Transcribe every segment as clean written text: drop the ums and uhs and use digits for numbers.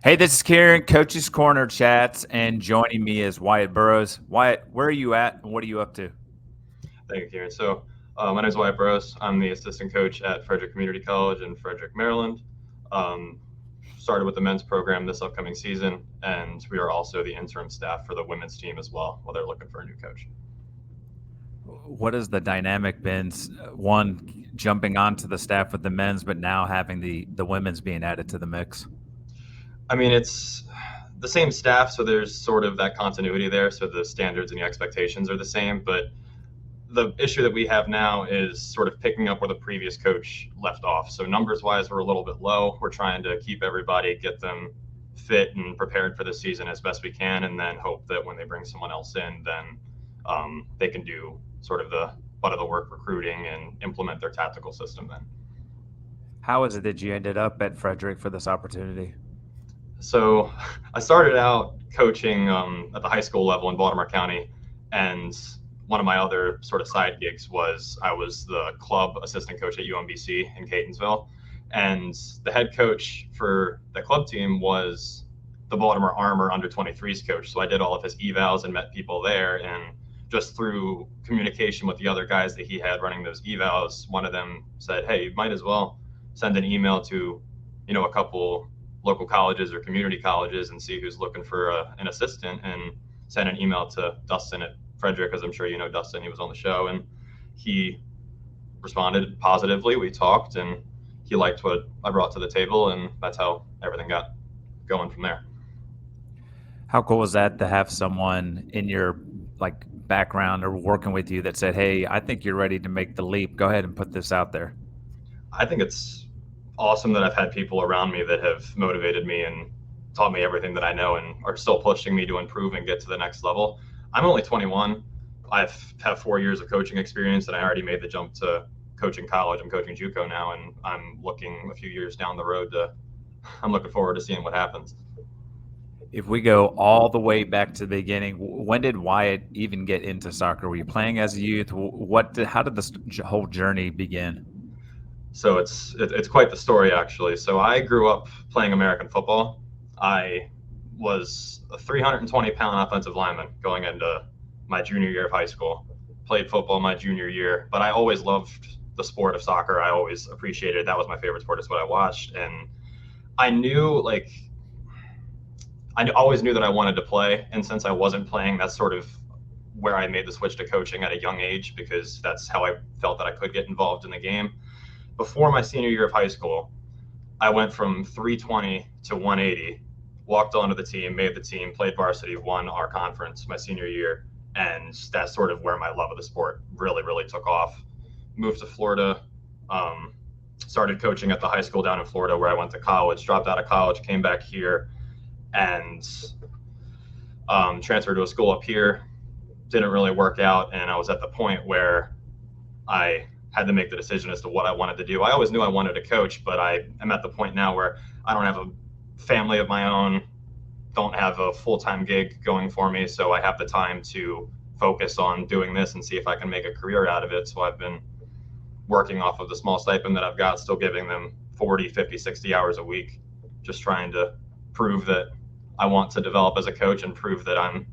Hey, this is Kieran, Coach's Corner Chats, and joining me is Wyatt Burrows. Wyatt, where are you at and what are you up to? Thank you, Kieran. My name is Wyatt Burrows. I'm the assistant coach at Frederick Community College in Frederick, Maryland. Um, Started with the men's program this upcoming season, and we are also the interim staff for the women's team as well while they're looking for a new coach. What has the dynamic been? One, jumping onto the staff with the men's, but now having the women's being added to the mix. I mean, it's the same staff, so there's sort of that continuity there. So the standards and the expectations are the same, but the issue that we have now is sort of picking up where the previous coach left off. So numbers wise, we're a little bit low. We're trying to keep everybody, get them fit and prepared for the season as best we can, and then hope that when they bring someone else in, then they can do sort of the butt of the work recruiting and implement their tactical system then. How is it that you ended up at Frederick for this opportunity? So I started out coaching at the high school level in Baltimore County, and one of my other sort of side gigs was I was the club assistant coach at UMBC in Catonsville, and the head coach for the club team was the Baltimore Armor under 23s coach. So I did all of his evals and met people there, and just through communication with the other guys that he had running those evals, one of them said, "Hey, you might as well send an email to, a couple local colleges or community colleges and see who's looking for an assistant," and send an email to Dustin at Frederick, as I'm sure you know Dustin. He was on the show, and he responded positively. We talked, and he liked what I brought to the table, and that's how everything got going from there. How cool was that to have someone in your background or working with you that said, "Hey, I think you're ready to make the leap. Go ahead and put this out there." I think it's awesome that I've had people around me that have motivated me and taught me everything that I know and are still pushing me to improve and get to the next level. I'm only 21. Have 4 years of coaching experience, and I already made the jump to coaching college. I'm coaching JUCO now, and I'm looking a few years down the road to. I'm looking forward to seeing what happens. If we go all the way back to the beginning, when did Wyatt even get into soccer? Were you playing as a youth? How did this whole journey begin? So it's quite the story, actually. So I grew up playing American football. I was a 320-pound offensive lineman going into my junior year of high school. Played football my junior year, but I always loved the sport of soccer. I always appreciated it. That was my favorite sport. It's what I watched, and I knew I always knew that I wanted to play. And since I wasn't playing, that's sort of where I made the switch to coaching at a young age, because that's how I felt that I could get involved in the game. Before my senior year of high school, I went from 320 to 180, walked onto the team, made the team, played varsity, won our conference my senior year. And that's sort of where my love of the sport really, really took off. Moved to Florida, started coaching at the high school down in Florida where I went to college, dropped out of college, came back here, and transferred to a school up here. Didn't really work out, and I was at the point where I had to make the decision as to what I wanted to do. I always knew I wanted to coach, but I am at the point now where I don't have a family of my own, don't have a full-time gig going for me, so I have the time to focus on doing this and see if I can make a career out of it. So I've been working off of the small stipend that I've got, still giving them 40, 50, 60 hours a week, just trying to prove that I want to develop as a coach and prove that I'm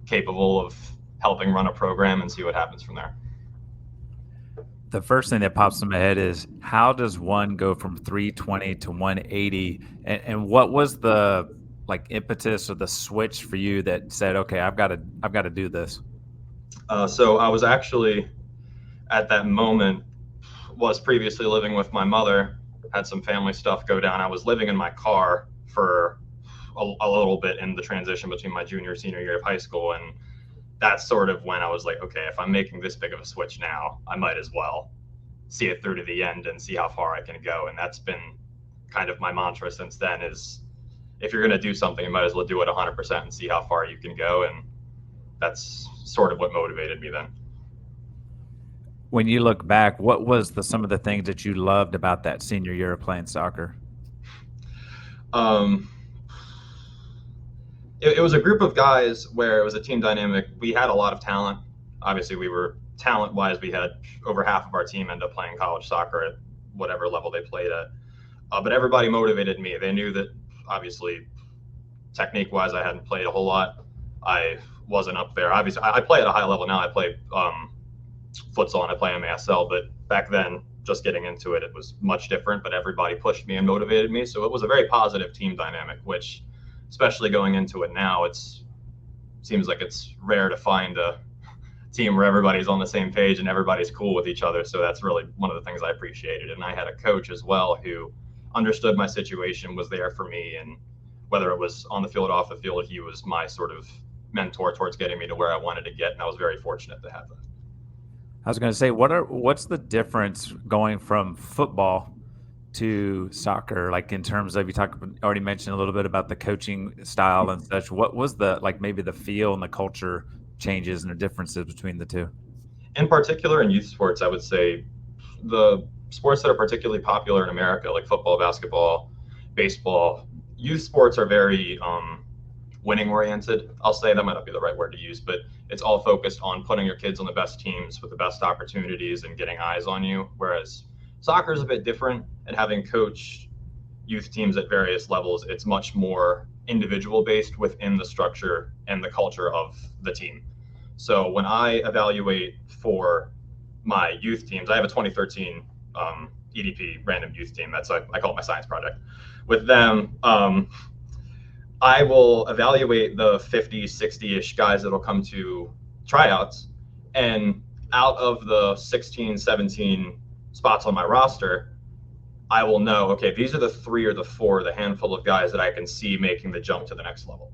capable of helping run a program, and see what happens from there. The first thing that pops in my head is, how does one go from 320 to 180? And what was the impetus or the switch for you that said, okay, I've got to do this? So I was actually at that moment was previously living with my mother, had some family stuff go down. I was living in my car for a little bit in the transition between my junior senior year of high school, and that's sort of when I was like, okay, if I'm making this big of a switch now, I might as well see it through to the end and see how far I can go. And that's been kind of my mantra since then, is if you're going to do something, you might as well do it 100% and see how far you can go. And that's sort of what motivated me then. When you look back, what was some of the things that you loved about that senior year of playing soccer? Um, it was a group of guys where it was a team dynamic. We had a lot of talent. Obviously, we were talent wise, we had over half of our team end up playing college soccer at whatever level they played at. But everybody motivated me. They knew that obviously technique wise, I hadn't played a whole lot. I wasn't up there. Obviously, I play at a high level now. I play futsal and I play MASL, but back then, just getting into it, it was much different. But everybody pushed me and motivated me, so it was a very positive team dynamic. Which, especially going into it now, it's seems like it's rare to find a team where everybody's on the same page and everybody's cool with each other. So that's really one of the things I appreciated. And I had a coach as well who understood my situation, was there for me, and whether it was on the field or off the field, he was my sort of mentor towards getting me to where I wanted to get, and I was very fortunate to have that. I was going to say, what's the difference going from football to soccer? Like in terms of, already mentioned a little bit about the coaching style and such. What was the, like maybe the feel and the culture changes and the differences between the two? In particular, in youth sports, I would say the sports that are particularly popular in America, like football, basketball, baseball, youth sports are very winning oriented. I'll say that might not be the right word to use, but it's all focused on putting your kids on the best teams with the best opportunities and getting eyes on you. Whereas soccer is a bit different, and having coached youth teams at various levels, it's much more individual based within the structure and the culture of the team. So when I evaluate for my youth teams, I have a 2013 EDP random youth team. That's I call it my science project. With them, I will evaluate the 50, 60-ish guys that'll come to tryouts. And out of the 16, 17 spots on my roster, I will know, okay, these are the 3 or the 4, the handful of guys that I can see making the jump to the next level.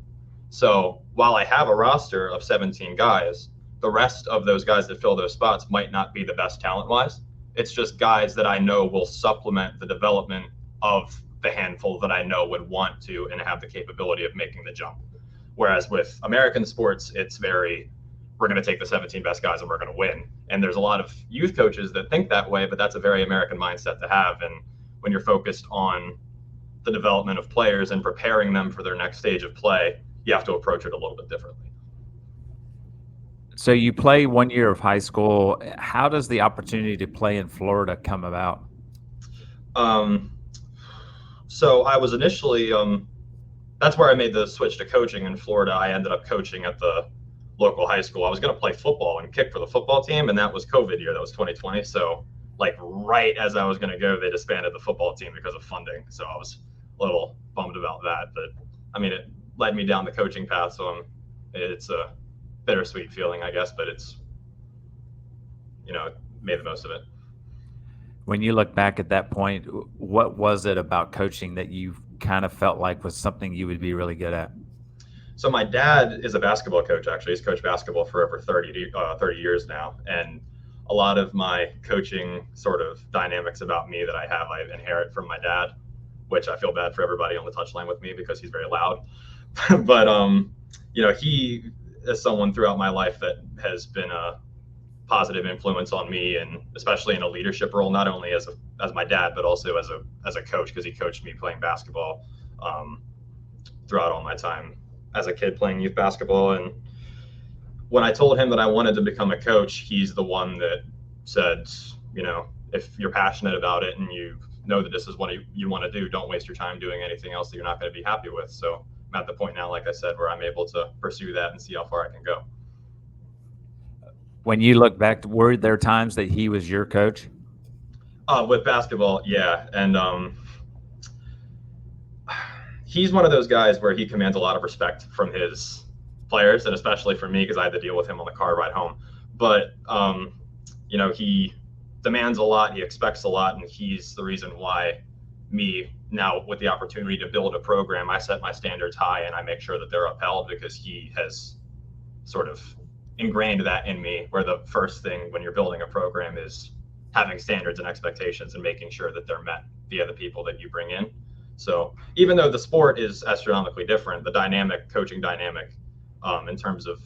So while I have a roster of 17 guys, the rest of those guys that fill those spots might not be the best talent-wise. It's just guys that I know will supplement the development of the handful that I know would want to and have the capability of making the jump. Whereas with American sports, it's very, we're going to take the 17 best guys and we're going to win. And there's a lot of youth coaches that think that way, but that's a very American mindset to have. And when you're focused on the development of players and preparing them for their next stage of play, you have to approach it a little bit differently. So you play 1 year of high school. How does the opportunity to play in Florida come about? So I was initially, that's where I made the switch to coaching in Florida. I ended up coaching at the local high school. I was going to play football and kick for the football team, and that was COVID year. That was 2020. So like right as I was going to go, they disbanded the football team because of funding. So I was a little bummed about that. But I mean, it led me down the coaching path. So it's a bittersweet feeling, I guess, but it's, made the most of it. When you look back at that point, what was it about coaching that you kind of felt like was something you would be really good at? So my dad is a basketball coach, actually. He's coached basketball for over 30 years now. And a lot of my coaching sort of dynamics about me that I inherit from my dad, which I feel bad for everybody on the touchline with me because he's very loud. But, he is someone throughout my life that has been a positive influence on me, and especially in a leadership role, not only as my dad, but also as a coach, because he coached me playing basketball throughout all my time as a kid playing youth basketball. And when I told him that I wanted to become a coach, he's the one that said, if you're passionate about it and you know that this is what you want to do, don't waste your time doing anything else that you're not going to be happy with. So I'm at the point now, like I said, where I'm able to pursue that and see how far I can go. When you look back, were there times that he was your coach? With basketball, yeah. And he's one of those guys where he commands a lot of respect from his players, and especially from me because I had to deal with him on the car ride home. But, he demands a lot, he expects a lot, and he's the reason why me now, with the opportunity to build a program, I set my standards high and I make sure that they're upheld, because he has sort of ingrained that in me, where the first thing when you're building a program is having standards and expectations and making sure that they're met via the people that you bring in. So even though the sport is astronomically different, the coaching dynamic in terms of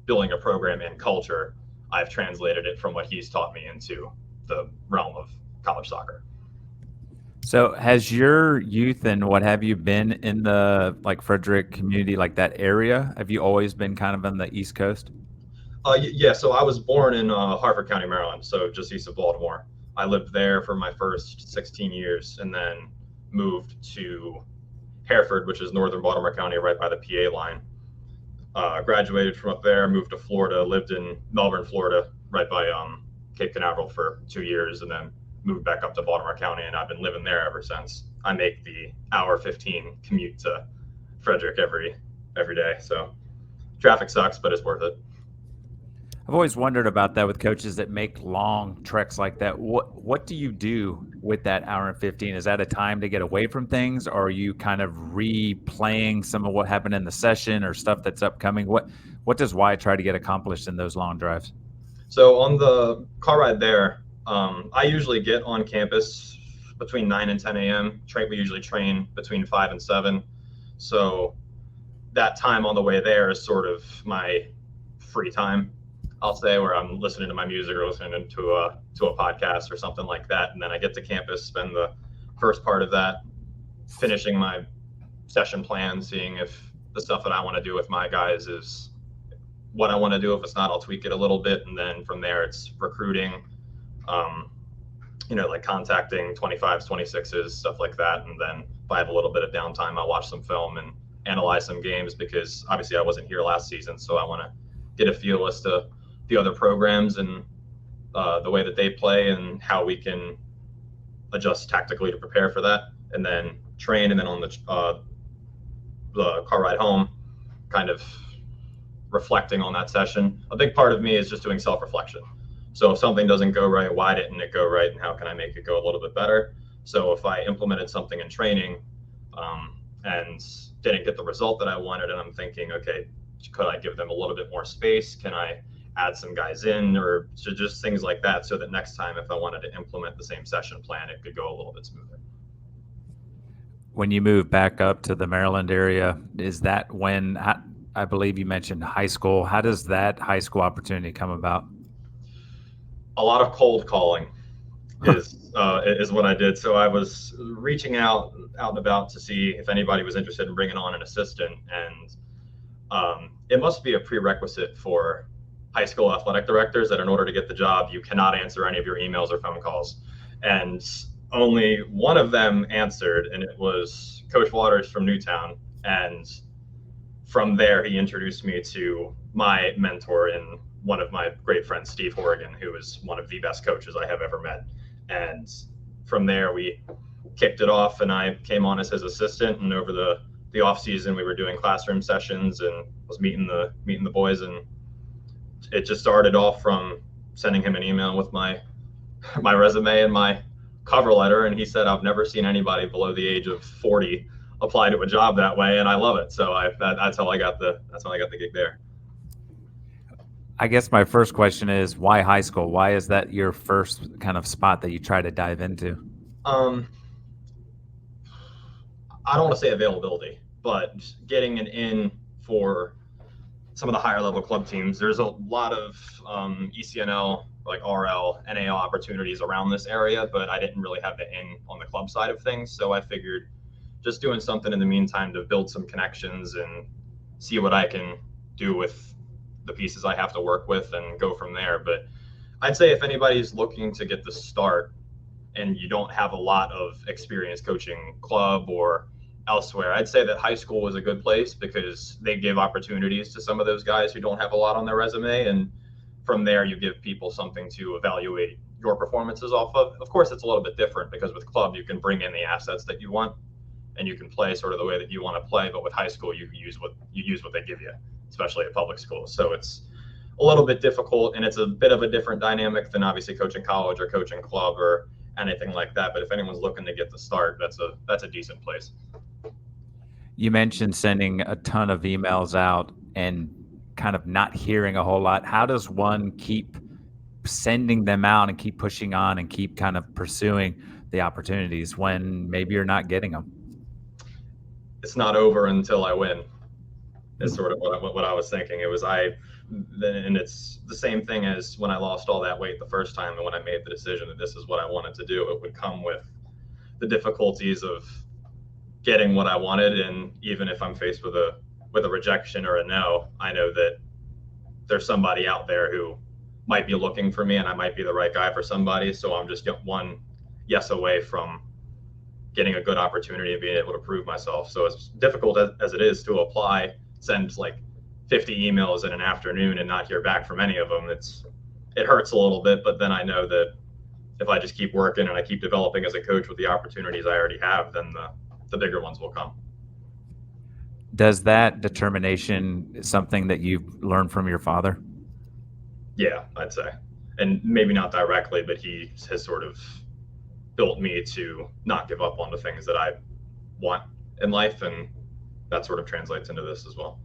building a program and culture, I've translated it from what he's taught me into the realm of college soccer. So has your youth and what have you been in the Frederick community, like that area? Have you always been kind of on the East Coast? Yeah, so I was born in Harford County, Maryland, so just east of Baltimore. I lived there for my first 16 years and then moved to Hereford, which is northern Baltimore County, right by the PA line. Graduated from up there, moved to Florida, lived in Melbourne, Florida, right by Cape Canaveral for 2 years, and then moved back up to Baltimore County, and I've been living there ever since. I make the hour 15 commute to Frederick every day, so traffic sucks, but it's worth it. I've always wondered about that with coaches that make long treks like that. What do you do with that hour and 15? Is that a time to get away from things, or are you kind of replaying some of what happened in the session or stuff that's upcoming? What does Wyatt try to get accomplished in those long drives? So on the car ride there, I usually get on campus between 9 and 10 a.m. We usually train between 5 and 7. So that time on the way there is sort of my free time, I'll say, where I'm listening to my music or listening to a podcast or something like that. And then I get to campus, spend the first part of that finishing my session plan, seeing if the stuff that I want to do with my guys is what I want to do. If it's not, I'll tweak it a little bit. And then from there, it's recruiting, like contacting 25s, 26s, stuff like that. And then if I have a little bit of downtime, I'll watch some film and analyze some games, because obviously I wasn't here last season. So I want to get a feel as to the other programs and the way that they play and how we can adjust tactically to prepare for that, and then train. And then on the car ride home, kind of reflecting on that session. A big part of me is just doing self-reflection. So if something doesn't go right, why didn't it go right, and how can I make it go a little bit better? So if I implemented something in training and didn't get the result that I wanted, and I'm thinking, okay, could I give them a little bit more space? Can I add some guys in, or just things like that, so that next time if I wanted to implement the same session plan, it could go a little bit smoother. When you move back up to the Maryland area, is that when, I believe you mentioned high school, how does that high school opportunity come about? A lot of cold calling is what I did. So I was reaching out and about to see if anybody was interested in bringing on an assistant, and it must be a prerequisite for high school athletic directors that in order to get the job, you cannot answer any of your emails or phone calls. And only one of them answered, and it was Coach Waters from Newtown. And from there, he introduced me to my mentor and one of my great friends, Steve Horrigan, who is one of the best coaches I have ever met. And from there, we kicked it off, and I came on as his assistant. And over the off season, we were doing classroom sessions and was meeting the boys. And it just started off from sending him an email with my resume and my cover letter, and he said, I've never seen anybody below the age of 40 apply to a job that way, and I love it. So that's how I got the gig there. I guess my first question is, why high school? Why is that your first kind of spot that you try to dive into? I don't want to say availability, but getting an in for some of the higher level club teams. There's a lot of ECNL, like RL, NAL opportunities around this area, but I didn't really have the in on the club side of things. So I figured just doing something in the meantime to build some connections and see what I can do with the pieces I have to work with and go from there. But I'd say if anybody's looking to get the start and you don't have a lot of experience coaching club or elsewhere, I'd say that high school was a good place, because they give opportunities to some of those guys who don't have a lot on their resume. And from there, you give people something to evaluate your performances off of. Of course, it's a little bit different, because with club, you can bring in the assets that you want and you can play sort of the way that you want to play. But with high school, you use what they give you, especially at public schools. So it's a little bit difficult, and it's a bit of a different dynamic than obviously coaching college or coaching club or anything like that. But if anyone's looking to get the start, that's a decent place. You mentioned sending a ton of emails out and kind of not hearing a whole lot. How does one keep sending them out and keep pushing on and keep kind of pursuing the opportunities when maybe you're not getting them? It's not over until I win, is sort of what I was thinking. And it's the same thing as when I lost all that weight the first time, and when I made the decision that this is what I wanted to do, it would come with the difficulties of getting what I wanted. And even if I'm faced with a rejection or a no, I know that there's somebody out there who might be looking for me, and I might be the right guy for somebody. So I'm just one yes away from getting a good opportunity and being able to prove myself. So as difficult as it is to apply, send like 50 emails in an afternoon and not hear back from any of them, it hurts a little bit. But then I know that if I just keep working and I keep developing as a coach with the opportunities I already have, then the bigger ones will come. Does that determination something that you've learned from your father? Yeah, I'd say. And maybe not directly, but he has sort of built me to not give up on the things that I want in life. And that sort of translates into this as well.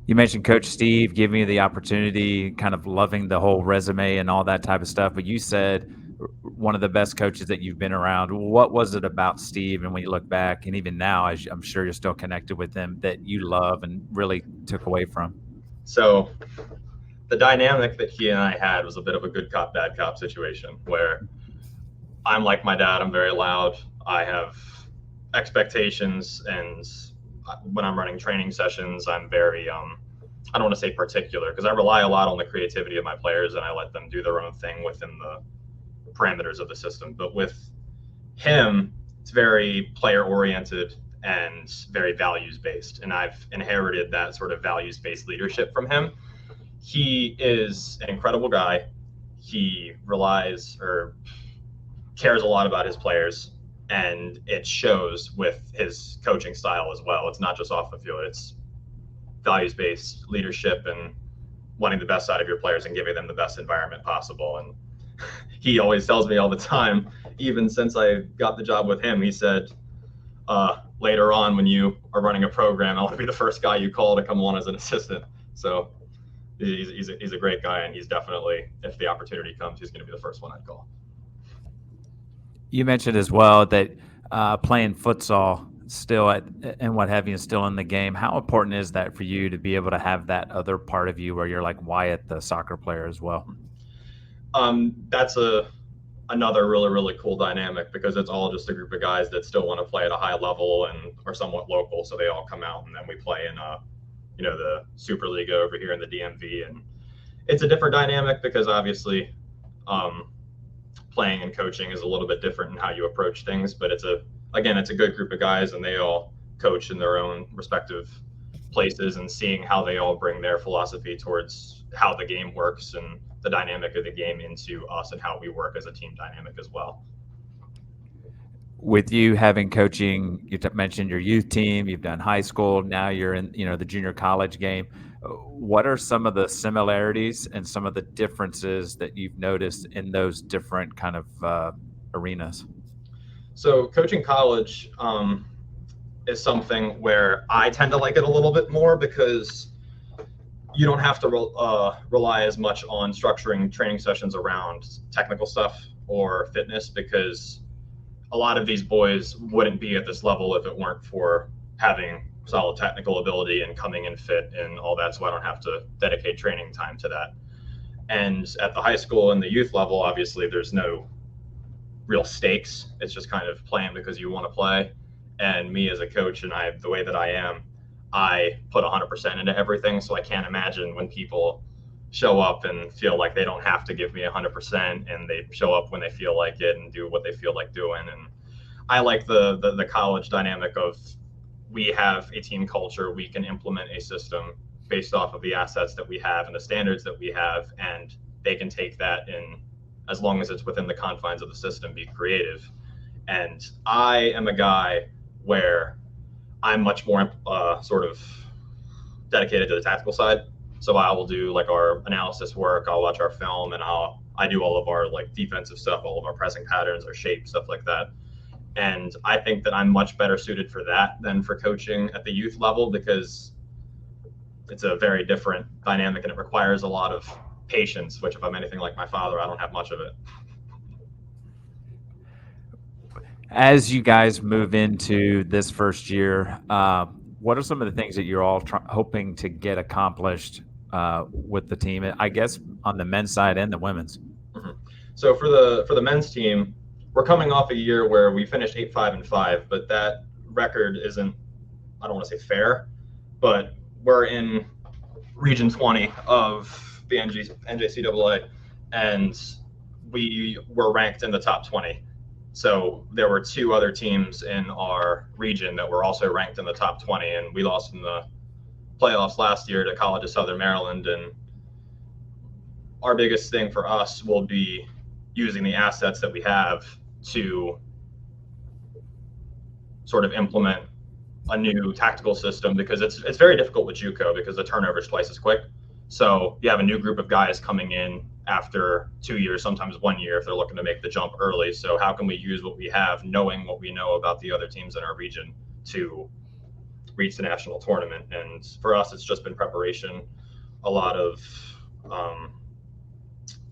You mentioned Coach Steve giving you the opportunity, kind of loving the whole resume and all that type of stuff. But you said one of the best coaches that you've been around. What was it about Steve? And when you look back, and even now, as I'm sure you're still connected with him, that you love and really took away from? So the dynamic that he and I had was a bit of a good cop, bad cop situation where I'm like my dad. I'm very loud. I have expectations, and when I'm running training sessions, I'm very I don't want to say particular because I rely a lot on the creativity of my players and I let them do their own thing within the parameters of the system. But with him, it's very player oriented and very values based, and I've inherited that sort of values based leadership from him. He is an incredible guy. He relies or cares a lot about his players, and it shows with his coaching style as well. It's not just off the field, it's values-based leadership and wanting the best out of your players and giving them the best environment possible. And he always tells me all the time, even since I got the job with him, he said, later on when you are running a program, I want to be the first guy you call to come on as an assistant. So he's a great guy, and he's definitely, if the opportunity comes, he's going to be the first one I'd call. You mentioned as well that playing futsal still and what have you, still in the game. How important is that for you to be able to have that other part of you where you're like Wyatt, the soccer player as well? That's another really, really cool dynamic because it's all just a group of guys that still want to play at a high level and are somewhat local. So they all come out, and then we play in the Super League over here in the DMV. And it's a different dynamic because obviously playing and coaching is a little bit different in how you approach things, but it's a good group of guys, and they all coach in their own respective places, and seeing how they all bring their philosophy towards how the game works and the dynamic of the game into us and how we work as a team dynamic as well. With you having coaching, you mentioned your youth team, you've done high school, now you're in, the junior college game. What are some of the similarities and some of the differences that you've noticed in those different kind of arenas? So coaching college is something where I tend to like it a little bit more because you don't have to rely as much on structuring training sessions around technical stuff or fitness, because a lot of these boys wouldn't be at this level if it weren't for having solid technical ability and coming in fit and all that. So I don't have to dedicate training time to that. And at the high school and the youth level, obviously there's no real stakes. It's just kind of playing because you want to play. And me as a coach, and the way that I am, I put 100% into everything. So I can't imagine when people show up and feel like they don't have to give me 100%, and they show up when they feel like it and do what they feel like doing. And I like the college dynamic of, we have a team culture, we can implement a system based off of the assets that we have and the standards that we have, and they can take that in, as long as it's within the confines of the system, be creative. And I am a guy where I'm much more sort of dedicated to the tactical side. So I will do like our analysis work, I'll watch our film, and I do all of our like defensive stuff, all of our pressing patterns, our shape, stuff like that. And I think that I'm much better suited for that than for coaching at the youth level, because it's a very different dynamic and it requires a lot of patience, which if I'm anything like my father, I don't have much of it. As you guys move into this first year, what are some of the things that you're all hoping to get accomplished with the team? I guess on the men's side and the women's. Mm-hmm. So for the men's team, we're coming off a year where we finished 8-5-5, but that record isn't, I don't want to say fair, but we're in Region 20 of the NJCAA, and we were ranked in the top 20 So there were two other teams in our region that were also ranked in the top 20, and we lost in the playoffs last year to College of Southern Maryland. And our biggest thing for us will be using the assets that we have to sort of implement a new tactical system, because it's very difficult with JUCO because the turnover is twice as quick. So you have a new group of guys coming in after 2 years, sometimes 1 year, if they're looking to make the jump early. So how can we use what we have, knowing what we know about the other teams in our region, to reach the national tournament? And for us, it's just been preparation, a lot of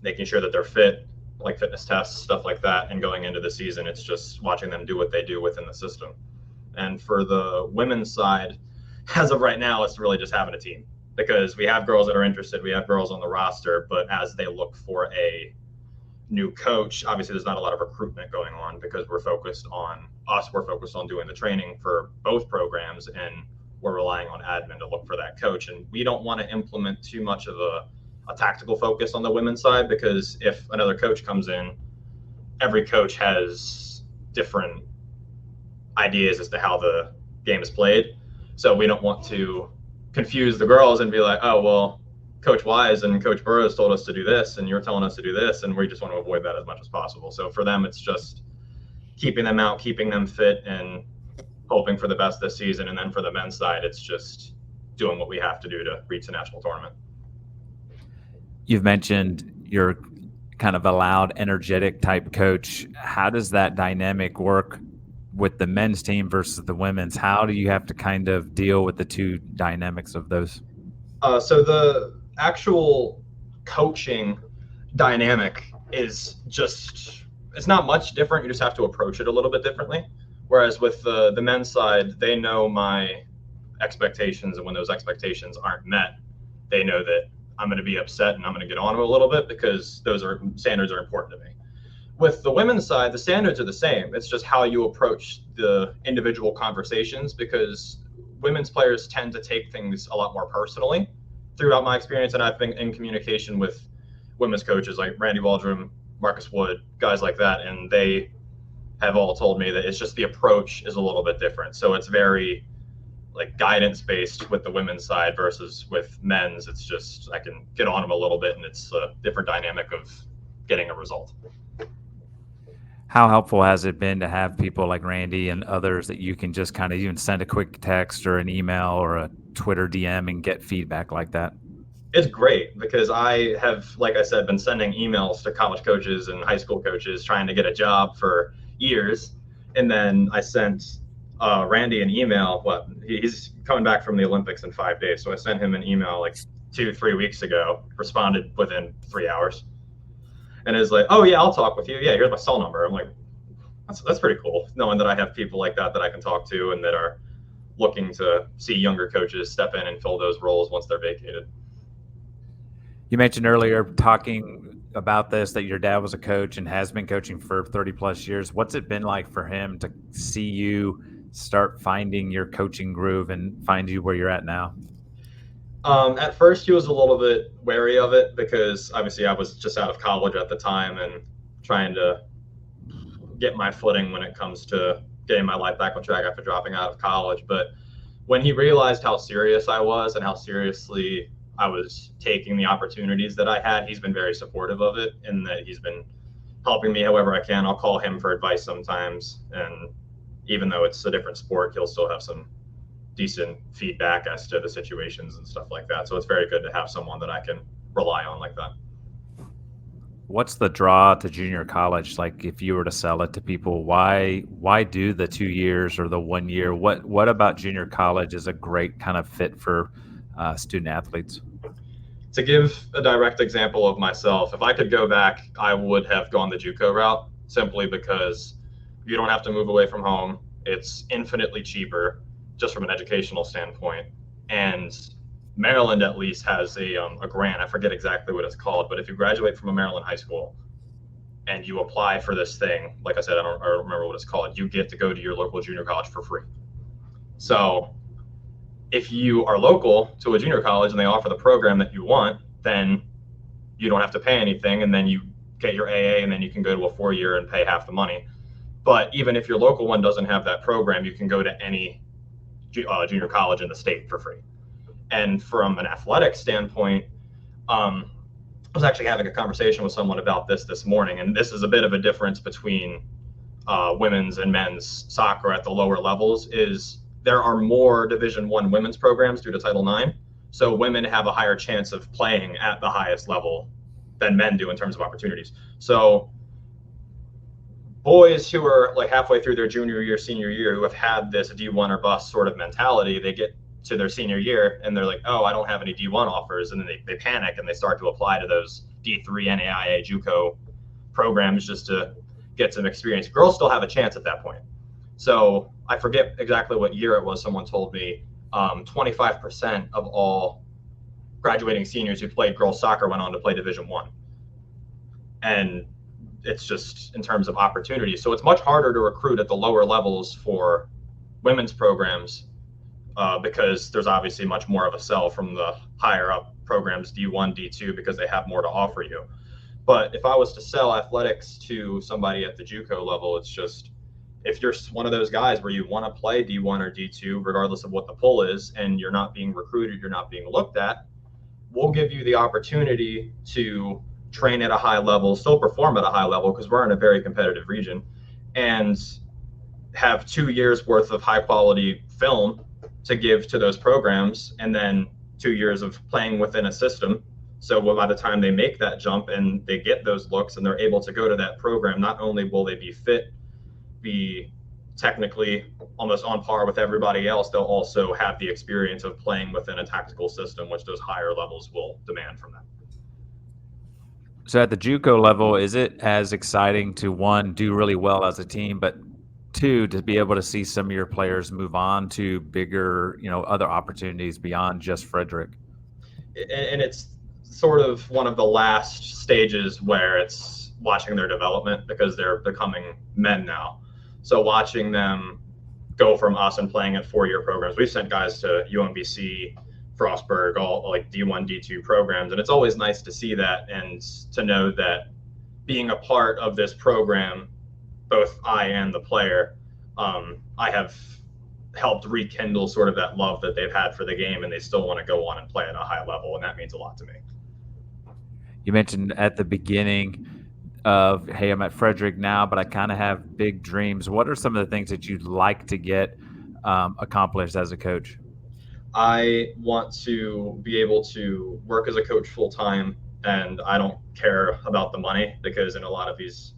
making sure that they're fit, like fitness tests, stuff like that. And going into the season, it's just watching them do what they do within the system. And for the women's side, as of right now, it's really just having a team, because we have girls that are interested, we have girls on the roster, but as they look for a new coach, obviously there's not a lot of recruitment going on because we're focused on doing the training for both programs, and we're relying on admin to look for that coach. And we don't want to implement too much of a tactical focus on the women's side, because if another coach comes in, every coach has different ideas as to how the game is played. So we don't want to confuse the girls and be like, oh, well, Coach Wise and Coach Burrows told us to do this, and you're telling us to do this, and we just want to avoid that as much as possible. So for them, it's just keeping them out, keeping them fit, and hoping for the best this season. And then for the men's side, it's just doing what we have to do to reach the national tournament. You've mentioned you're kind of a loud, energetic type coach. How does that dynamic work with the men's team versus the women's? How do you have to kind of deal with the two dynamics of those? So the actual coaching dynamic is just, it's not much different. You just have to approach it a little bit differently. Whereas with the men's side, they know my expectations, and when those expectations aren't met, they know that I'm going to be upset and I'm going to get on them a little bit, because those standards are important to me. With the women's side, the standards are the same. It's just how you approach the individual conversations, because women's players tend to take things a lot more personally throughout my experience. And I've been in communication with women's coaches like Randy Waldrum, Marcus Wood, guys like that, and they have all told me that it's just the approach is a little bit different. So it's very like guidance based with the women's side versus with men's. It's just, I can get on them a little bit, and it's a different dynamic of getting a result. How helpful has it been to have people like Randy and others that you can just kind of even send a quick text or an email or a Twitter DM and get feedback like that? It's great, because I have, like I said, been sending emails to college coaches and high school coaches trying to get a job for years. And then I sent Randy an email. He's coming back from the Olympics in 5 days. So I sent him an email like 2-3 weeks ago, responded within 3 hours. And is like, oh yeah, I'll talk with you. Yeah, here's my cell number. I'm like, that's pretty cool, knowing that I have people like that I can talk to, and that are looking to see younger coaches step in and fill those roles once they're vacated. You mentioned earlier, talking about this, that your dad was a coach and has been coaching for 30 plus years. What's it been like for him to see you start finding your coaching groove and find you where you're at now? At first, he was a little bit wary of it, because obviously I was just out of college at the time and trying to get my footing when it comes to getting my life back on track after dropping out of college. But when he realized how serious I was and how seriously I was taking the opportunities that I had, he's been very supportive of it, and that he's been helping me however I can. I'll call him for advice sometimes, and even though it's a different sport, he'll still have some decent feedback as to the situations and stuff like that. So it's very good to have someone that I can rely on like that. What's the draw to junior college? Like, if you were to sell it to people, why do the 2 years or the 1 year? What about junior college is a great kind of fit for student athletes? To give a direct example of myself, if I could go back, I would have gone the JUCO route, simply because you don't have to move away from home. It's infinitely cheaper, just from an educational standpoint. And Maryland at least has a grant. I forget exactly what it's called, but if you graduate from a Maryland high school and you apply for this thing, like I said, I don't remember what it's called, you get to go to your local junior college for free. So if you are local to a junior college and they offer the program that you want, then you don't have to pay anything, and then you get your AA, and then you can go to a 4-year and pay half the money. But even if your local one doesn't have that program, you can go to any junior college in the state for free. And from an athletic standpoint, I was actually having a conversation with someone about this morning, and this is a bit of a difference between women's and men's soccer at the lower levels. Is there are more Division I women's programs due to Title IX, so women have a higher chance of playing at the highest level than men do in terms of opportunities. So boys who are like halfway through their junior year, senior year, who have had this D1 or bust sort of mentality, they get to their senior year and they're like, oh, I don't have any D1 offers. And then they panic and they start to apply to those D3 NAIA JUCO programs just to get some experience. Girls still have a chance at that point. So I forget exactly what year it was. Someone told me 25% of all graduating seniors who played girls soccer went on to play Division I. And it's just in terms of opportunity. So it's much harder to recruit at the lower levels for women's programs because there's obviously much more of a sell from the higher up programs, D1, D2, because they have more to offer you. But if I was to sell athletics to somebody at the JUCO level, it's just, if you're one of those guys where you want to play D1 or D2, regardless of what the pull is, and you're not being recruited, you're not being looked at, we'll give you the opportunity to train at a high level, still perform at a high level, because we're in a very competitive region, and have 2 years worth of high quality film to give to those programs, and then 2 years of playing within a system. So by the time they make that jump and they get those looks and they're able to go to that program, not only will they be fit, be technically almost on par with everybody else, they'll also have the experience of playing within a tactical system, which those higher levels will demand from them. So at the JUCO level, is it as exciting to, one, do really well as a team, but two, to be able to see some of your players move on to bigger, other opportunities beyond just Frederick? And it's sort of one of the last stages where it's watching their development, because they're becoming men now. So watching them go from us and playing at 4-year programs. We've sent guys to UMBC, Frostburg, all like D1, D2 programs. And it's always nice to see that and to know that being a part of this program, both I and the player, I have helped rekindle sort of that love that they've had for the game, and they still want to go on and play at a high level. And that means a lot to me. You mentioned at the beginning of, hey, I'm at Frederick now, but I kind of have big dreams. What are some of the things that you'd like to get accomplished as a coach? I want to be able to work as a coach full time, and I don't care about the money, because in a lot of these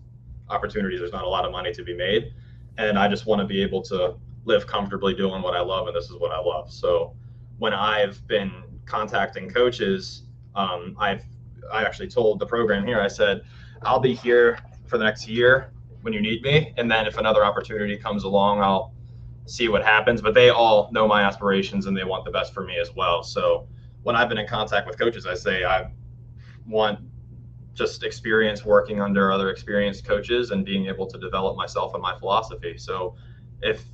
opportunities, there's not a lot of money to be made. And I just want to be able to live comfortably doing what I love, and this is what I love. So when I've been contacting coaches, I actually told the program here, I said, I'll be here for the next year when you need me. And then if another opportunity comes along, I'll see what happens. But they all know my aspirations and they want the best for me as well. So when I've been in contact with coaches, I say I want just experience working under other experienced coaches and being able to develop myself and my philosophy. So if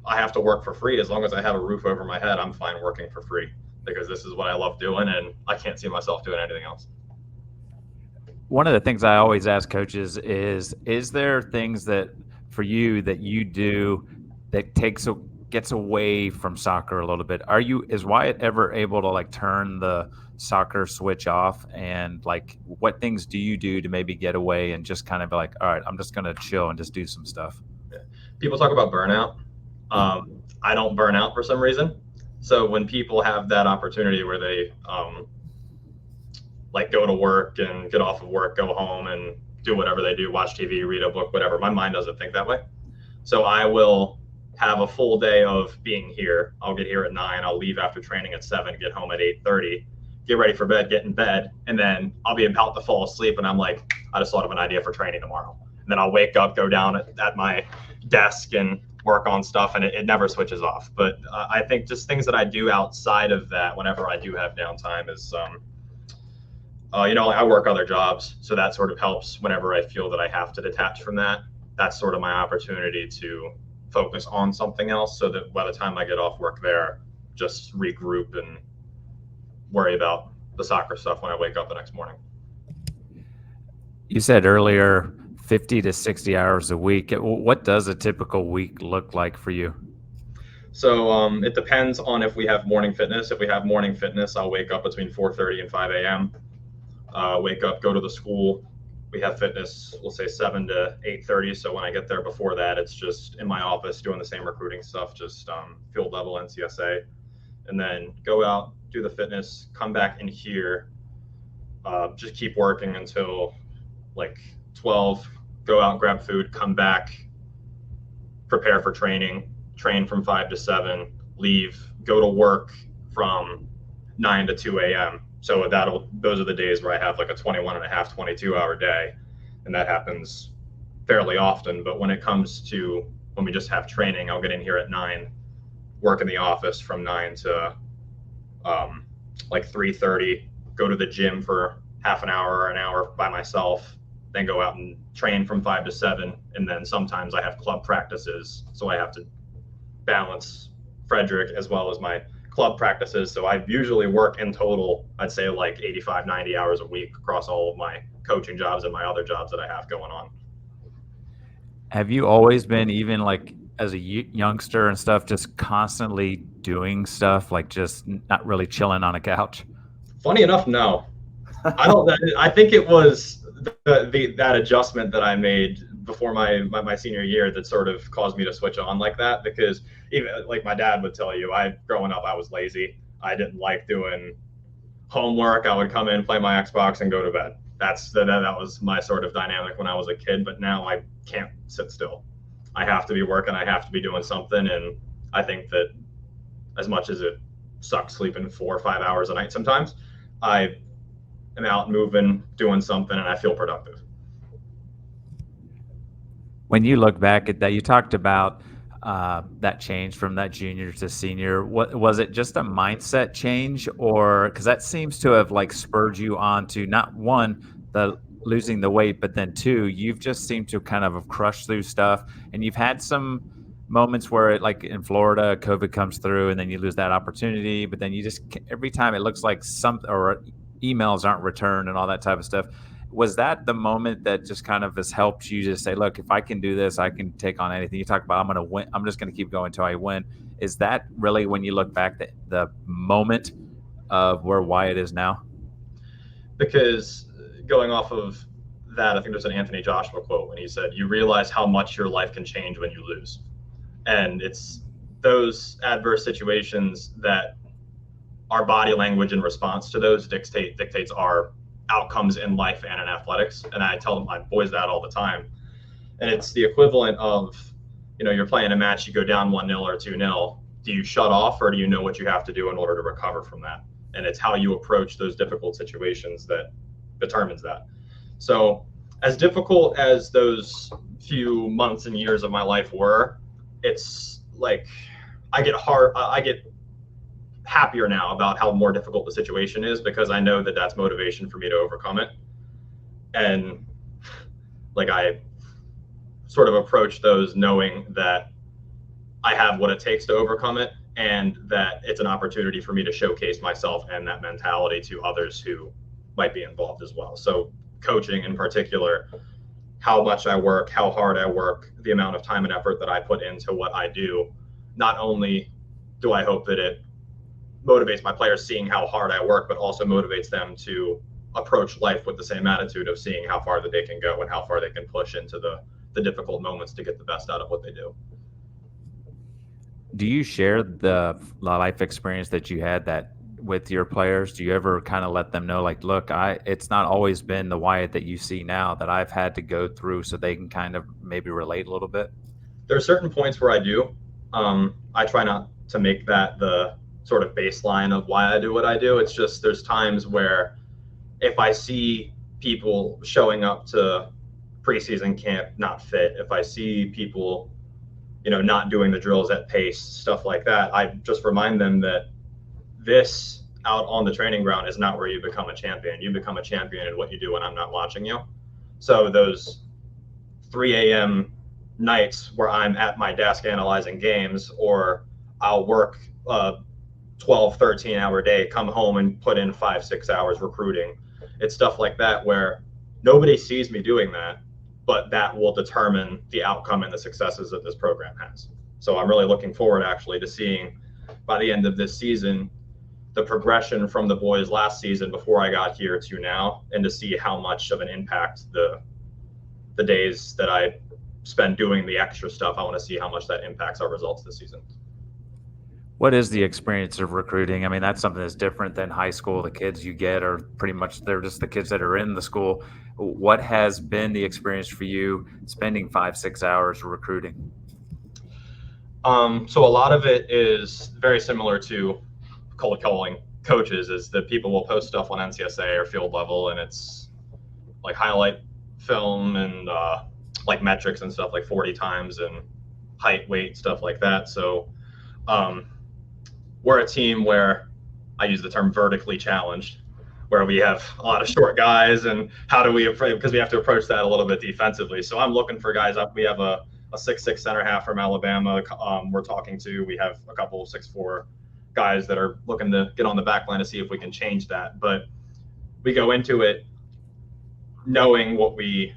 I have to work for free, as long as I have a roof over my head, I'm fine working for free, because this is what I love doing and I can't see myself doing anything else. One of the things I always ask coaches is there things that for you that you do that gets away from soccer a little bit? Is Wyatt ever able to like turn the soccer switch off, and like what things do you do to maybe get away and just kind of be like, all right, I'm just going to chill and just do some stuff? People talk about burnout. I don't burn out for some reason. So when people have that opportunity where they like go to work and get off of work, go home and do whatever they do, watch TV, read a book, whatever, my mind doesn't think that way. So I will have a full day of being here. I'll get here at 9, I'll leave after training at 7, get home at 8:30, get ready for bed, get in bed, and then I'll be about to fall asleep and I'm like, I just thought of an idea for training tomorrow. And then I'll wake up, go down at my desk and work on stuff, and it never switches off. But I think just things that I do outside of that whenever I do have downtime is I work other jobs, so that sort of helps whenever I feel that I have to detach from that. That's sort of my opportunity to focus on something else, so that by the time I get off work there, just regroup and worry about the soccer stuff when I wake up the next morning. You said earlier 50 to 60 hours a week. What does a typical week look like for you? So it depends on if we have morning fitness. If we have morning fitness, I'll wake up between 4:30 and 5 a.m. Wake up, go to the school. We have fitness, we'll say 7 to 8:30. So when I get there before that, it's just in my office doing the same recruiting stuff, just field level NCSA, and then go out, do the fitness, come back in here, just keep working until like 12, go out, grab food, come back, prepare for training, train from 5 to 7, leave, go to work from 9 to 2 a.m. So those are the days where I have like a 21 and a half, 22-hour day. And that happens fairly often. But when it comes to when we just have training, I'll get in here at 9, work in the office from 9 to like 3:30, go to the gym for half an hour or an hour by myself, then go out and train from 5 to 7. And then sometimes I have club practices. So I have to balance Frederick as well as my club practices. So I usually work in total, I'd say like 85, 90 hours a week across all of my coaching jobs and my other jobs that I have going on. Have you always been, even like as a youngster and stuff, just constantly doing stuff, like just not really chilling on a couch? Funny enough, no. I think it was that adjustment that I made before my senior year that sort of caused me to switch on like that, because even like my dad would tell you, growing up, I was lazy. I didn't like doing homework. I would come in, play my Xbox, and go to bed. That was my sort of dynamic when I was a kid. But now I can't sit still. I have to be working. I have to be doing something. And I think that as much as it sucks sleeping 4 or 5 hours a night sometimes, I am out moving, doing something, and I feel productive. When you look back at that, you talked about that change from that junior to senior. What was it? Just a mindset change, or because that seems to have like spurred you on to not one, the losing the weight, but then two, you've just seemed to kind of have crushed through stuff, and you've had some moments where it, like in Florida, COVID comes through, and then you lose that opportunity, but then you just every time it looks like or emails aren't returned and all that type of stuff. Was that the moment that just kind of has helped you to say, look, if I can do this, I can take on anything? You talk about, I'm going to win. I'm just going to keep going until I win. Is that really, when you look back, the moment of where Wyatt is now? Because going off of that, I think there's an Anthony Joshua quote when he said, you realize how much your life can change when you lose. And it's those adverse situations that our body language in response to those dictates our outcomes in life and in athletics. And I tell my boys that all the time. And it's the equivalent of, you're playing a match, you go down 1-0 or 2-0. Do you shut off, or do you know what you have to do in order to recover from that? And it's how you approach those difficult situations that determines that. So as difficult as those few months and years of my life were, it's like I get happier now about how more difficult the situation is, because I know that that's motivation for me to overcome it. And like I sort of approach those knowing that I have what it takes to overcome it, and that it's an opportunity for me to showcase myself and that mentality to others who might be involved as well. So coaching in particular, how much I work, how hard I work, the amount of time and effort that I put into what I do, not only do I hope that it motivates my players seeing how hard I work, but also motivates them to approach life with the same attitude of seeing how far that they can go and how far they can push into the difficult moments to get the best out of what they do. Do you share the life experience that you had that with your players? Do you ever kind of let them know, like, look, it's not always been the Wyatt that you see now, that I've had to go through, so they can kind of maybe relate a little bit? There are certain points where I do. I try not to make that the sort of baseline of why I do what I do. It's just there's times where if I see people showing up to preseason camp not fit, if I see people, not doing the drills at pace, stuff like that, I just remind them that this out on the training ground is not where you become a champion. You become a champion in what you do when I'm not watching you. So those 3 a.m. nights where I'm at my desk analyzing games, or I'll work 12, 13-hour day, come home and put in 5, 6 hours recruiting. It's stuff like that where nobody sees me doing that. but that will determine the outcome and the successes that this program has. So I'm really looking forward actually to seeing by the end of this season the progression from the boys last season before I got here to now, and to see how much of an impact the days that I spend doing the extra stuff, I want to see how much that impacts our results this season. What is the experience of recruiting? I mean, that's something that's different than high school. The kids you get are pretty much, they're just the kids that are in the school. What has been the experience for you spending 5-6 hours recruiting? So a lot of it is very similar to cold calling coaches, is that people will post stuff on NCSA or field level, and it's like highlight film and like metrics and stuff, like 40 times and height, weight, stuff like that. So we're a team where I use the term vertically challenged, where we have a lot of short guys, and how do we, because we have to approach that a little bit defensively. So I'm looking for guys up. We have a 6'6" center half from Alabama we're talking to. We have a couple of 6'4" guys that are looking to get on the back line to see if we can change that. But we go into it knowing what we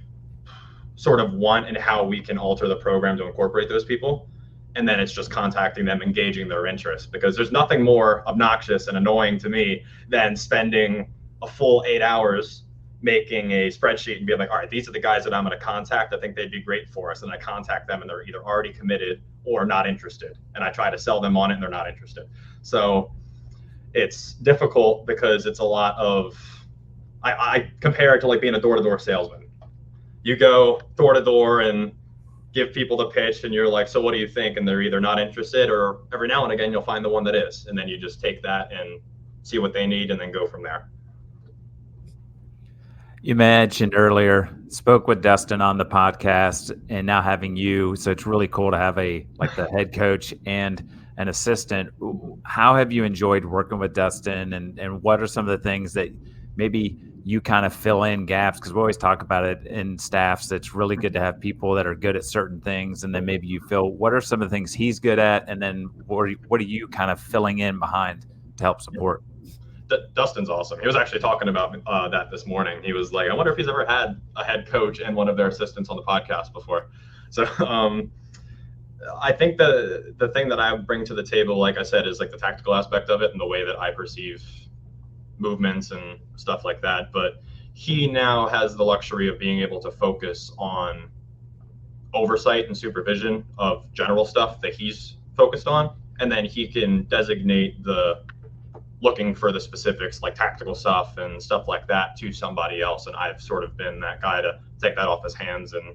sort of want and how we can alter the program to incorporate those people. And then it's just contacting them, engaging their interest, because there's nothing more obnoxious and annoying to me than spending a full 8 hours making a spreadsheet and being like, all right, these are the guys that I'm going to contact. I think they'd be great for us. And I contact them and they're either already committed or not interested. And I try to sell them on it and they're not interested. So it's difficult because it's a lot of, I compare it to like being a door-to-door salesman. You go door to door and give people the pitch and you're like, so what do you think? And they're either not interested, or every now and again, you'll find the one that is. And then you just take that and see what they need and then go from there. You mentioned earlier, spoke with Dustin on the podcast, and now having you. So it's really cool to have the head coach and an assistant. How have you enjoyed working with Dustin, and what are some of the things that maybe you kind of fill in gaps? Because we always talk about it in staffs. It's really good to have people that are good at certain things, and then maybe you feel, what are some of the things he's good at, and then what are you kind of filling in behind to help support? Dustin's awesome. He was actually talking about that this morning. He was like, I wonder if he's ever had a head coach and one of their assistants on the podcast before. So I think the thing that I bring to the table, like I said, is like the tactical aspect of it and the way that I perceive movements and stuff like that. But he now has the luxury of being able to focus on oversight and supervision of general stuff that he's focused on. And then he can designate the looking for the specifics, like tactical stuff and stuff like that, to somebody else. And I've sort of been that guy to take that off his hands and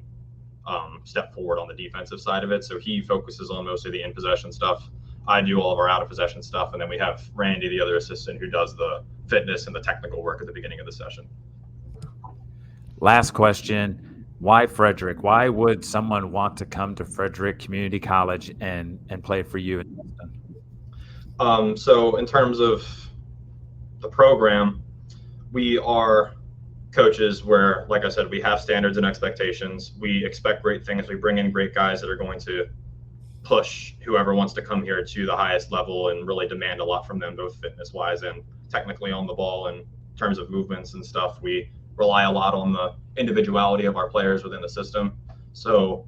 step forward on the defensive side of it. So he focuses on most of the in possession stuff. I do all of our out of possession stuff. And then we have Randy, the other assistant, who does the fitness and the technical work at the beginning of the session. Last question. Why Frederick? Why would someone want to come to Frederick Community College and play for you? So in terms of the program, we are coaches where, like I said, we have standards and expectations. We expect great things. We bring in great guys that are going to push whoever wants to come here to the highest level and really demand a lot from them, both fitness wise and technically on the ball. In terms of movements and stuff, we rely a lot on the individuality of our players within the system. So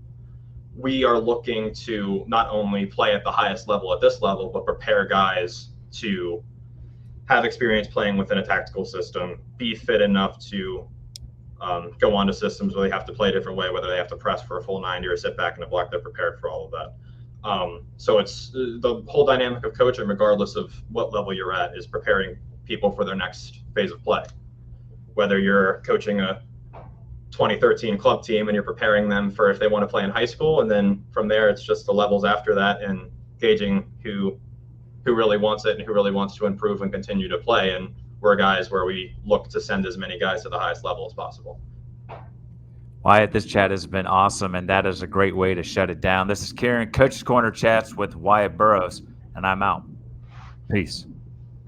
we are looking to not only play at the highest level at this level, but prepare guys to have experience playing within a tactical system, be fit enough to go on to systems where they have to play a different way, whether they have to press for a full 90 or sit back in a block. They're prepared for all of that. So it's the whole dynamic of coaching, regardless of what level you're at, is preparing people for their next phase of play. Whether you're coaching a 2013 club team and you're preparing them for if they want to play in high school, and then from there it's just the levels after that and gauging who really wants it and who really wants to improve and continue to play. And we're guys where we look to send as many guys to the highest level as possible. Wyatt, this chat has been awesome, and that is a great way to shut it down. This is Kieran, Coach's Corner Chats with Wyatt Burrows, and I'm out. Peace.